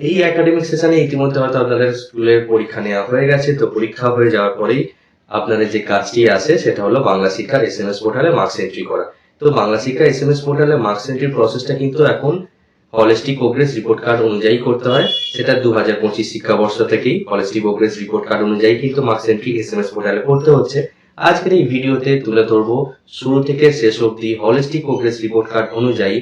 এই একাডেমিক সেশনে ইতিমধ্যে হয়তো আপনাদের স্কুলের পরীক্ষা নেওয়া হয়ে গেছে। তো পরীক্ষা হয়ে যাওয়ার পরেই আপনাদের যে কাজটি আছে সেটা হলো বাংলা শিক্ষার এসএমএস পোর্টালে মার্কস এন্ট্রি করা। তো বাংলা শিক্ষা এসএমএস পোর্টালে মার্কস এন্ট্রির প্রসেসটা কিন্তু এখন হলিস্টিক প্রোগ্রেস রিপোর্ট কার্ড অনুযায়ী করতে হয়। সেটা 2025 শিক্ষাবর্ষ থেকেই হলিস্টিক প্রোগ্রেস রিপোর্ট কার্ড অনুযায়ী কিন্তু মার্কস এন্ট্রি এসএমএস পোর্টালে করতে হচ্ছে। আজকের এই ভিডিওতে তুলে ধরবো শুরু থেকে শেষ অবধি হলিস্টিক প্রোগ্রেস রিপোর্ট কার্ড অনুযায়ী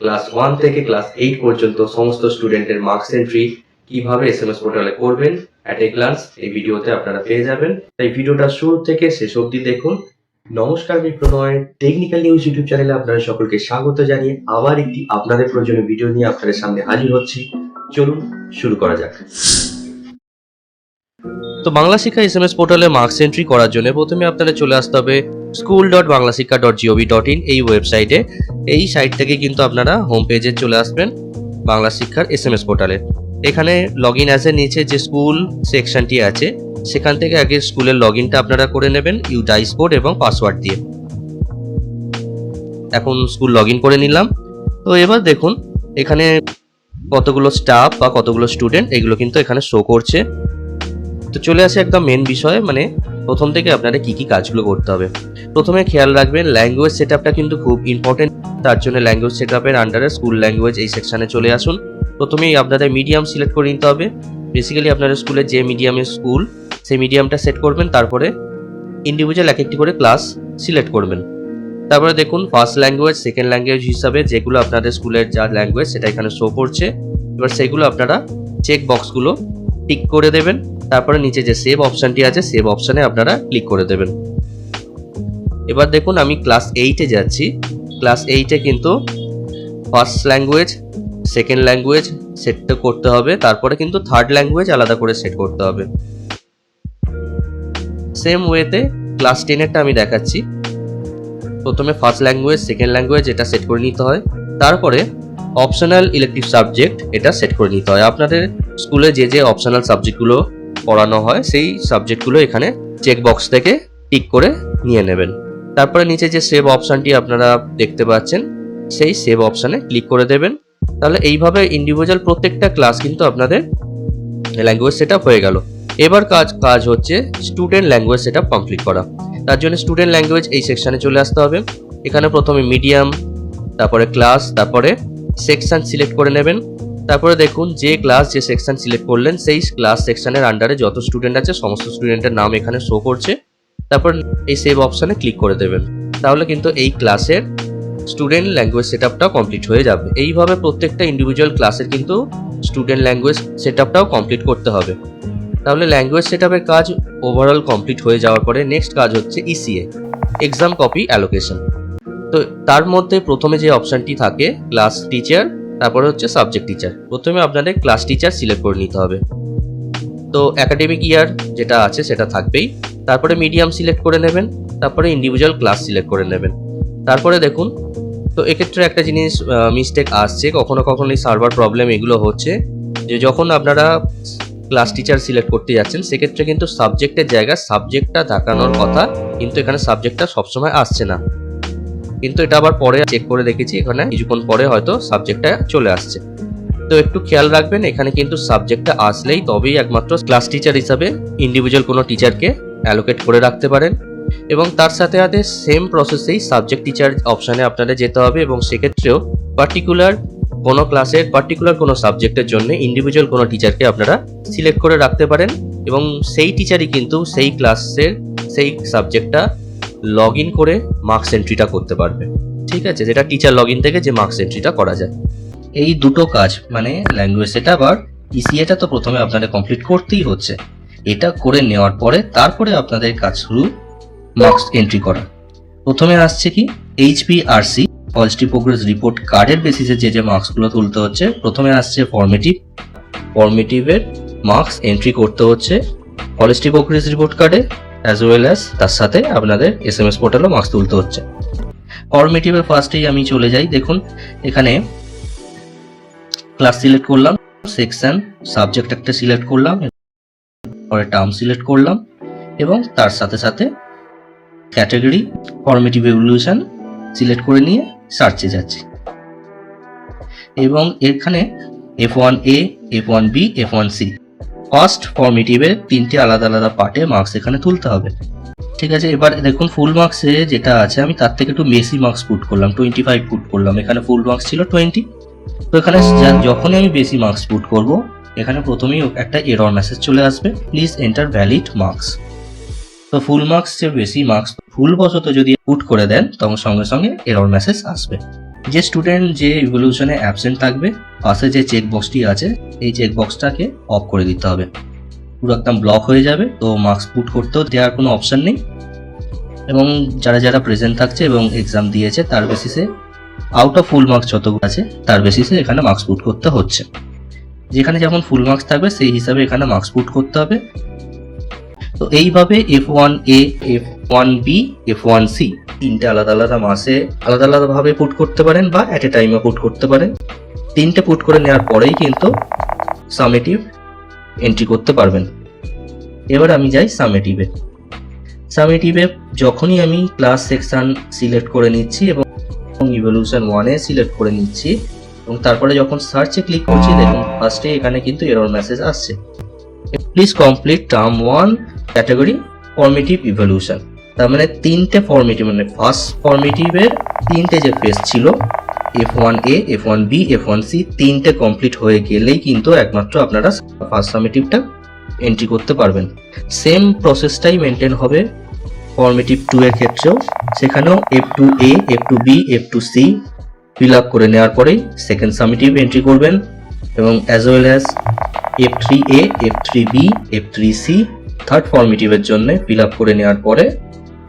ক্লাস 1 থেকে ক্লাস 8 পর্যন্ত সমস্ত স্টুডেন্টের মার্কস এন্ট্রি কিভাবে এসএমএস পোর্টালে করবেন অ্যাট এ গ্লান্স এই ভিডিওতে আপনারা পেয়ে যাবেন। তাই ভিডিওটা শুরু থেকে শেষ অবধি দেখুন। নমস্কার, আমি প্রণয় টেকনিক্যাল নিউজ ইউটিউব চ্যানেলে আপনাদের সকলকে স্বাগত জানিয়ে আবার একটি আপনাদের প্রয়োজনীয় ভিডিও নিয়ে আপনাদের সামনে হাজির হচ্ছি। চলুন শুরু করা যাক। তো বাংলা শিক্ষা এসএমএস পোর্টালে মার্কস এন্ট্রি করার জন্য প্রথমে আপনাদের চলে আসতে হবে school.banglasikha.gov.in এই ওয়েবসাইটে। এই সাইট থেকে কিন্তু আপনারা হোম পেজে চলে আসবেন বাংলা শিক্ষার এসএমএস পোর্টালে। এখানে লগ ইন অ্যাজের নিচে যে স্কুল সেকশনটি আছে সেখান থেকে আগে স্কুলের লগ ইনটা আপনারা করে নেবেন ইউডাইস কোড এবং পাসওয়ার্ড দিয়ে। এখন স্কুল লগ ইন করে নিলাম। তো এবার দেখুন এখানে কতগুলো স্টাফ বা কতগুলো স্টুডেন্ট এগুলো কিন্তু এখানে শো করছে। তো চলে আসে একদম মেন বিষয়, মানে প্রথম থেকে আপনাদের কি কি কাজগুলো করতে হবে। প্রথমে খেয়াল রাখবেন ল্যাঙ্গুয়েজ সেটআপটা কিন্তু খুব ইম্পর্টেন্ট। তার জন্য ল্যাঙ্গুয়েজ সেটআপের আন্ডারে স্কুল ল্যাঙ্গুয়েজ এই সেকশনে চলে আসুন। প্রথমেই আপনাদের মিডিয়াম সিলেক্ট করে নিতে হবে। বেসিক্যালি আপনাদের স্কুলে যে মিডিয়ামের স্কুল সেই মিডিয়ামটা সেট করবেন, তারপরে ইন্ডিভিজুয়াল এক একটি করে ক্লাস সিলেক্ট করবেন। তারপরে দেখুন ফার্স্ট ল্যাঙ্গুয়েজ সেকেন্ড ল্যাঙ্গুয়েজ হিসাবে যেগুলো আপনাদের স্কুলের যা ল্যাঙ্গুয়েজ সেটা এখানে শো করছে। এবার সেগুলো আপনারা চেক বক্সগুলো টিক করে দেবেন। তারপরে নিচে যে সেভ অপশনটি আছে সেভ অপশনে আপনারা ক্লিক করে দেবেন। এবার দেখুন আমি ক্লাস 8-এ যাচ্ছি। ক্লাস 8-এ কিন্তু first language second language set করতে হবে, তারপরে কিন্তু থার্ড ল্যাঙ্গুয়েজ আলাদা করে সেট করতে হবে। সেম ওয়েতে ক্লাস 10-এরটা আমি দেখাচ্ছি। প্রথমে ফার্স্ট ল্যাঙ্গুয়েজ সেকেন্ড ল্যাঙ্গুয়েজ এটা সেট করে নিতে হয়, তারপরে অপশনাল ইলেকটিভ সাবজেক্ট এটা সেট করে নিতে হয়। আপনাদের স্কুলে যে যে অপশনাল সাবজেক্টগুলো পড়ানো হয় সেই সাবজেক্টগুলো এখানে চেক বক্স থেকে টিক করে নিয়ে নেবেন। তারপরে নিচে যে সেভ অপশনটি আপনারা দেখতে পাচ্ছেন সেই সেভ অপশনে ক্লিক করে দেবেন। তাহলে এইভাবে ইন্ডিভিজুয়াল প্রত্যেকটা ক্লাস কিন্তু আপনাদের ল্যাঙ্গুয়েজ সেটআপ হয়ে গেল। এবার কাজ হচ্ছে স্টুডেন্ট ল্যাঙ্গুয়েজ সেটআপ কমপ্লিট করা। তার জন্য স্টুডেন্ট ল্যাঙ্গুয়েজ এই সেকশনে চলে আসতে হবে। এখানে প্রথমে মিডিয়াম, তারপরে ক্লাস, তারপরে সেকশন সিলেক্ট করে নেবেন। তারপরে দেখুন যে ক্লাস যে সেকশন সিলেক্ট করলেন সেই ক্লাস সেকশনের আন্ডারে যত স্টুডেন্ট আছে সমস্ত স্টুডেন্টের নাম এখানে শো করছে। তারপর এই সেভ অপশনে ক্লিক করে দেবেন। তাহলে কিন্তু এই ক্লাসের স্টুডেন্ট ল্যাঙ্গুয়েজ সেটআপটাও কমপ্লিট হয়ে যাবে। এইভাবে প্রত্যেকটা ইন্ডিভিজুয়াল ক্লাসের কিন্তু স্টুডেন্ট ল্যাঙ্গুয়েজ সেটআপটাও কমপ্লিট করতে হবে। তাহলে ল্যাঙ্গুয়েজ সেটআপের কাজ ওভারঅল কমপ্লিট হয়ে যাওয়ার পরে নেক্সট কাজ হচ্ছে ইসিএ এক্সাম কপি অ্যালোকেশন। তো তার মধ্যে প্রথমে যে অপশনটি থাকে ক্লাস টিচার, তারপরে হচ্ছে সাবজেক্ট টিচার। প্রথমে আপনাদের ক্লাস টিচার সিলেক্ট করে নিতে হবে। তো একাডেমিক ইয়ার যেটা আছে সেটা থাকবেই। তারপরে মিডিয়াম সিলেক্ট করে নেবেন, তারপরে ইন্ডিভিজুয়াল ক্লাস সিলেক্ট করে নেবেন। তারপরে দেখুন তো এক্ষেত্রে একটা জিনিস মিস্টেক আসছে, কখনো কখনো এই সার্ভার প্রবলেম এগুলো হচ্ছে যে যখন আপনারা ক্লাস টিচার সিলেক্ট করতে যাচ্ছেন সেক্ষেত্রে কিন্তু সাবজেক্টের জায়গায় সাবজেক্টটা দেখানোর কথা, কিন্তু এখানে সাবজেক্টটা সবসময় আসছে না। কিন্তু এটা আবার পরে চেক করে দেখেছি, এখানে কিছুক্ষণ পরে হয়তো সাবজেক্টটা চলে আসছে। তো একটু খেয়াল রাখবেন এখানে কিন্তু সাবজেক্টটা আসলেই তবেই একমাত্র ক্লাস টিচার হিসাবে ইন্ডিভিজুয়াল কোনো টিচারকে অ্যালোকেট করে রাখতে পারেন। এবং তার সাথে সাথে সেম প্রসেসেই সাবজেক্ট টিচার অপশানে আপনাদের যেতে হবে এবং সেক্ষেত্রেও পার্টিকুলার কোনো ক্লাসের পার্টিকুলার কোনো সাবজেক্টের জন্য ইন্ডিভিজুয়াল কোনো টিচারকে আপনারা সিলেক্ট করে রাখতে পারেন এবং সেই টিচারই কিন্তু সেই ক্লাসের সেই সাবজেক্টটা লগ ইন করে মার্কস এন্ট্রিটা করতে পারবে। ঠিক আছে, যেটা টিচার লগ ইন থেকে যে মার্কস এন্ট্রিটা করা যায়। এই দুটো কাজ মানে ল্যাঙ্গুয়েজ সেটআপ আর ইসিএটা তো প্রথমে আপনাদের কমপ্লিট করতেই হচ্ছে। এটা করে নেওয়ার পরে তারপরে আপনাদের কাজ শুরু মার্কস এন্ট্রি করা। প্রথমে আসছে কি এইচপিআরসি হলিস্টিক প্রোগ্রেস রিপোর্ট কার্ডের বেসিসে যে যে মার্কসগুলো তুলতে হচ্ছে। প্রথমে আসছে ফর্মেটিভের মার্কস এন্ট্রি করতে হচ্ছে হলিস্টিক প্রোগ্রেস রিপোর্ট কার্ডে অ্যাজ ওয়েল অ্যাজ তার সাথে আপনাদের এসএমএস পোর্টালও মার্কস তুলতে হচ্ছে। ফর্মেটিভের ফার্স্টেই আমি চলে যাই। দেখুন এখানে ক্লাস সিলেক্ট করলাম, সেকশন সাবজেক্ট একটা সিলেক্ট করলাম, পরে টার্ম সিলেক্ট করলাম এবং তার সাথে সাথে ক্যাটাগরি ফর্মেটিভ এভলিউশন সিলেক্ট করে নিয়ে সার্চে যাচ্ছি। এবং এখানে F1A, F1B, F1C। ফার্স্ট ফর্মেটিভের 3টে আলাদা আলাদা পার্টে মার্কস এখানে তুলতে হবে। ঠিক আছে, এবার দেখুন ফুল মার্কসে যেটা আছে আমি তার থেকে একটু বেশি মার্কস পুট করলাম, 25 পুট করলাম। এখানে ফুল মার্কস ছিল 20। তো এখানে যখনই আমি বেশি মার্কস পুট করব, এখানে প্রথমেই একটা এরর মেসেজ চলে আসবে, প্লিজ এন্টার ভ্যালিড মার্কস। তো ফুল মার্কস যে বেশি মার্কস ভুলবশত যদি পুট করে দেন তখন সঙ্গে সঙ্গে এরর মেসেজ আসবে। যে স্টুডেন্ট যে ইভলিউশনে অ্যাবসেন্ট থাকবে, পাশে যে চেক বক্সটি আছে এই চেক বক্সটাকে অফ করে দিতে হবে, পুরো একদম ব্লক হয়ে যাবে। তো মার্কস পুট করতেও দেওয়ার কোনো অপশন নেই। এবং যারা যারা প্রেজেন্ট থাকছে এবং এক্সাম দিয়েছে তার বেসিসে আউট অফ ফুল মার্কস যতগুলো আছে তার বেসিসে এখানে মার্কস পুট করতে হচ্ছে। যেখানে যেমন ফুল মার্কস থাকবে সেই হিসাবে এখানে মার্কস পুট করতে হবে। তো এইভাবে F1A, F1B, F1C 3টে আলাদা আলাদা মাসে আলাদা আলাদাভাবে পুট করতে পারেন বা অ্যাট এ টাইমে পুট করতে পারেন। 3টে পুট করে নেওয়ার পরেই কিন্তু সামেটিভ এন্ট্রি করতে পারবেন। এবার আমি যাই সামেটিভে। সামেটিভে যখনই আমি ক্লাস সেকশন সিলেক্ট করে নিচ্ছি এবং ইভলিউশন 1-এ সিলেক্ট করে নিচ্ছি এবং তারপরে যখন সার্চে ক্লিক করছি, দেখুন ফার্স্টে এখানে কিন্তু এরর মেসেজ আসছে, please complete term 1 category formative evolution. তার মানে 3টে ফর্মেটিভ, মানে ফার্স্ট ফর্মেটিভের 3টে যে ফেজ ছিল F1A, F1B, F1C 3টে কমপ্লিট হয়ে গেলেই কিন্তু একমাত্র আপনারা ফার্স্ট সামেটিভটা এন্ট্রি করতে পারবেন। সেম প্রসেসটাই মেনটেন হবে ফর্মেটিভ 2 এর ক্ষেত্রেও। সেখানেও F2A, F2B, F2C fill up করে নেওয়ার পরেই সেকেন্ড সামেটিভ এন্ট্রি করবেন এবং as well as F3A, F3B, F3C third ফর্মেটিভের জন্য ফিল আপ করে নেওয়ার পরে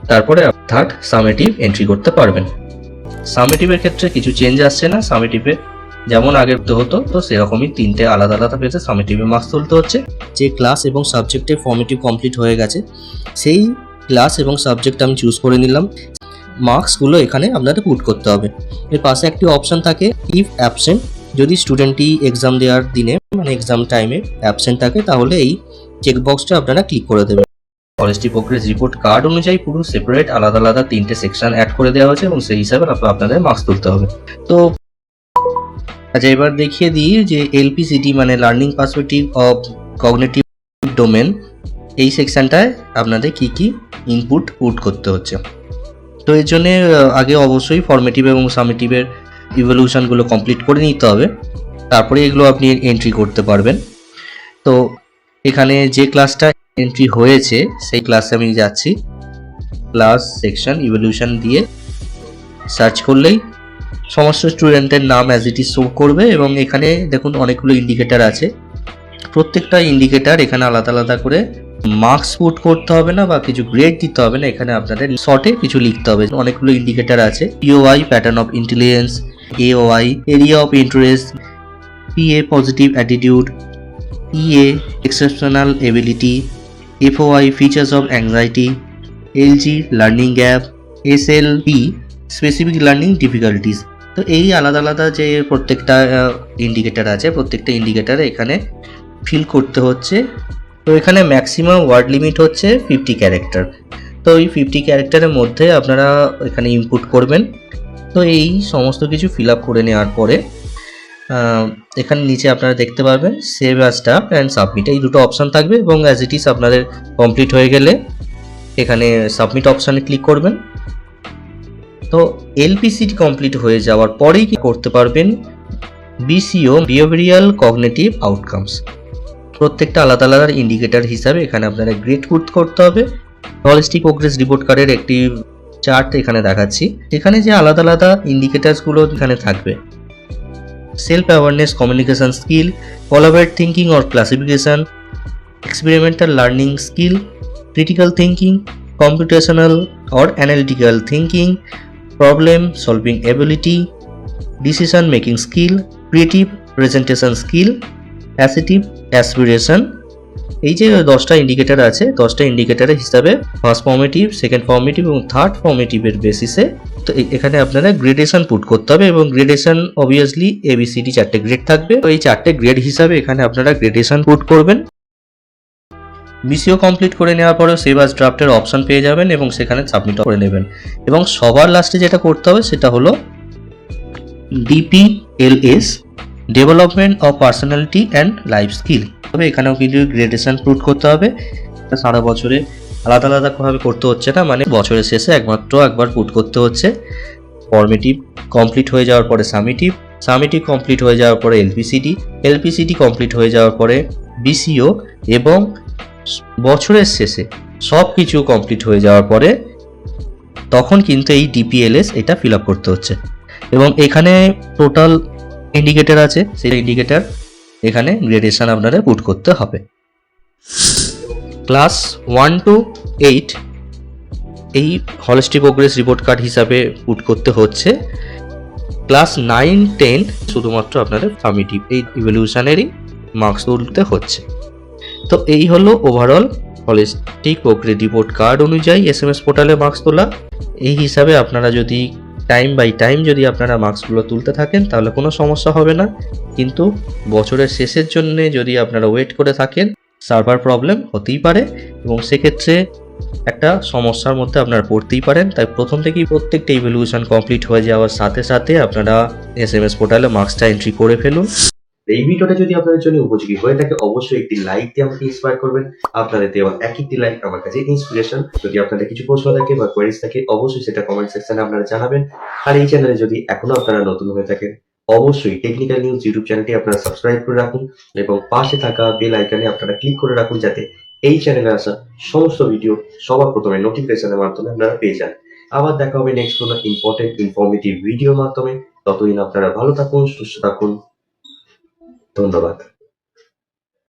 তারপরে থার্ড সামেটিভ এন্ট্রি করতে পারবেন। সামেটিভের ক্ষেত্রে কিছু চেঞ্জ আসছে না, সামেটিভে যেমন আগের হতো তো সেরকমই 3টে আলাদা আলাদা পেজে সামেটিভে মার্কস তুলতে হচ্ছে। যে ক্লাস এবং সাবজেক্টে ফর্মেটিভ কমপ্লিট হয়ে গেছে সেই ক্লাস এবং সাবজেক্ট আমি চুজ করে নিলাম। মার্কসগুলো এখানে আপনাদের পুট করতে হবে। এর পাশে একটি অপশন থাকে ইফ অ্যাবসেন্ট, যদি স্টুডেন্টটি এক্সাম দেওয়ার দিনে মানে এক্সাম টাইমে অ্যাবসেন্ট থাকে তাহলে এই চেকবক্সটা আপনারা ক্লিক করে দেবেন। ফরেস্ট্রি প্রোগ্রেস রিপোর্ট কার্ড অনুযায়ী পুরো সেপারেট আলাদা আলাদা 3টে সেকশন অ্যাড করে দেওয়া হয়েছে এবং সেই হিসাবে আপনাদের মার্কস তুলতে হবে। তো আচ্ছা, এবার দেখিয়ে দিই যে LPCD মানে learning perspective of cognitive domain, এই সেকশনটায় আপনাদের কি কি ইনপুট পুট করতে হচ্ছে। তো এর জন্য আগে অবশ্যই ফর্মেটিভ এবং সামেটিভের ইভলিউশনগুলো কমপ্লিট করে নিতে হবে, তারপরে এগুলো আপনি এন্ট্রি করতে পারবেন। তো এখানে যে ক্লাসটা এন্ট্রি হয়েছে সেই ক্লাসে আমি যাচ্ছি, ক্লাস সেকশন ইভলিউশন দিয়ে সার্চ করলেই সমস্ত স্টুডেন্টের নাম অ্যাজ ইট ইজ শো করবে এবং এখানে দেখুন অনেকগুলো ইন্ডিকেটার আছে। প্রত্যেকটা ইন্ডিকেটার এখানে আলাদা আলাদা করে মার্কস পুট করতে হবে না বা কিছু গ্রেড দিতে হবে না, এখানে আপনাদের শর্টে কিছু লিখতে হবে। অনেকগুলো ইন্ডিকেটার আছে, POI pattern of intelligence, AOI area of interest, PA positive attitude, EA exceptional ability, FOI features of anxiety, LG learning gap, SLP specific learning difficulties. তো এই আলাদা আলাদা যে প্রত্যেকটা ইন্ডিকেটার আছে প্রত্যেকটা ইন্ডিকেটারে এখানে ফিল করতে হচ্ছে। তো এখানে ম্যাক্সিমাম ওয়ার্ড লিমিট হচ্ছে 50 ক্যারেক্টার। তো এই 50 ক্যারেক্টারের মধ্যে আপনারা এখানে ইনপুট করবেন। তো এই সমস্ত কিছু ফিল আপ করে নেওয়ার পরে এখানে নিচে আপনারা দেখতে পারবেন save as draft and submit, এই দুটো অপশান থাকবে এবং অ্যাজ ইট ইজ আপনাদের কমপ্লিট হয়ে গেলে এখানে সাবমিট অপশানে ক্লিক করবেন। তো LPCD কমপ্লিট হয়ে যাওয়ার পরেই কি করতে পারবেন BCO বিহেভিয়ারাল কগনিটিভ আউটকামস। প্রত্যেকটা আলাদা আলাদা ইন্ডিকেটার হিসাবে এখানে আপনারা গ্রেড পুট করতে হবে। হলিস্টিক প্রোগ্রেস রিপোর্ট কার্ডের একটি চার্ট এখানে দেখাচ্ছি, এখানে যে আলাদা আলাদা ইন্ডিকেটার্সগুলো এখানে থাকবে self awareness, communication skill, collaborate thinking or classification, experimental learning skill, critical thinking, computational or analytical thinking, problem solving ability, decision making skill, creative presentation skill, assertive aspiration. এই যে 10টা ইন্ডিকেটার আছে 10টা ইন্ডিকেটারের হিসাবে ফার্স্ট ফর্মেটিভ, সেকেন্ড ফর্মেটিভ এবং third ফর্মেটিভের বেসিসে তো এখানে আপনারা গ্রেডেশন পুট করতে হবে এবং গ্রেডেশন অবভিয়াসলি ABCD 4টে গ্রেড থাকবে। তো এই 4টে গ্রেড হিসাবে এখানে আপনারা গ্রেডেশন পুট করবেন। BCO কমপ্লিট করে নেওয়ার পরেও সেভ অ্যাজ ড্রাফটের অপশন পেয়ে যাবেন এবং সেখানে সাবমিট করে নেবেন এবং সবার লাস্টে যেটা করতে হবে সেটা হলো DPLS development of personality and life skill. তবে এখানেও কিন্তু গ্রেডেশন পুট করতে হবে, সারা বছরে আলাদা আলাদাভাবে করতে হচ্ছে না, মানে বছরের শেষে একবার পুট করতে হচ্ছে। ফর্মেটিভ কমপ্লিট হয়ে যাওয়ার পরে সামেটিভ কমপ্লিট হয়ে যাওয়ার পরে এলপিসিডি কমপ্লিট হয়ে যাওয়ার পরে বিসিও, এবং বছরের শেষে সব কিছু কমপ্লিট হয়ে যাওয়ার পরে তখন কিন্তু এই ডিপিএলএস এটা ফিল আপ করতে হচ্ছে। এবং এখানে টোটাল ইন্ডিকেটর আছে, সেই ইন্ডিকেটর এখানে গ্রেডেশন আপনাদের পুট করতে হবে। ক্লাস 1 to 8 এই হলিস্টিক প্রোগ্রেস রিপোর্ট কার্ড হিসাবে পুট করতে হচ্ছে। ক্লাস 9-10 শুধুমাত্র আপনাদের সামেটিভ এই ইভ্যালুয়েশনেরই মার্কস তুলতে হচ্ছে। তো এই হলো overall holistic progress report card অনুযায়ী এসএমএস পোর্টালে মার্কস তোলা। এই হিসাবে আপনারা যদি টাইম বাই টাইম যদি আপনারা মার্কসগুলো তুলতে থাকেন তাহলে কোনো সমস্যা হবে না, কিন্তু বছরের শেষের জন্য যদি আপনারা ওয়েট করে থাকেন সার্ভার প্রবলেম হতেই পারে এবং সেক্ষেত্রে একটা সমস্যার মধ্যে আপনারা পড়তেই পারেন। তাই প্রথম থেকেই প্রত্যেকটা ইভ্যালুয়েশন কমপ্লিট হয়ে যাওয়ার সাথে সাথে আপনারা এসএমএস পোর্টালে মার্কসটা এন্ট্রি করে ফেলুন। এই ভিডিওটা যদি আপনাদের জন্য উপযোগী হয়ে থাকে অবশ্যই একটি লাইক দিয়ে আমাকে ইন্সপায়ার করবেন। আপনাদের দেওয়া একটি লাইক আমার কাছে ইন্সপিরেশন। যদি আপনাদের কিছু প্রশ্ন থাকে বা কোয়েরিজ থাকে অবশ্যই সেটা কমেন্ট সেকশনে আপনারা জানাবেন। আর এই চ্যানেলে যদি এখনো আপনারা নতুন হয়ে থাকেন অবশ্যই টেকনিক্যাল নিউজ ইউটিউব চ্যানেলটি আপনারা সাবস্ক্রাইব করে রাখুন এবং পাশে থাকা বেল আইকনে আপনারা ক্লিক করে রাখুন যাতে এই চ্যানেলে আসা সমস্ত ভিডিও সবার প্রথমে নোটিফিকেশনের মাধ্যমে আপনারা পেয়ে যান। আবার দেখা হবে নেক্সট কোনো ইম্পর্টেন্ট ইনফরমেটিভ ভিডিওর মাধ্যমে। ততদিন আপনারা ভালো থাকুন, সুস্থ থাকুন। ধন্যবাদ।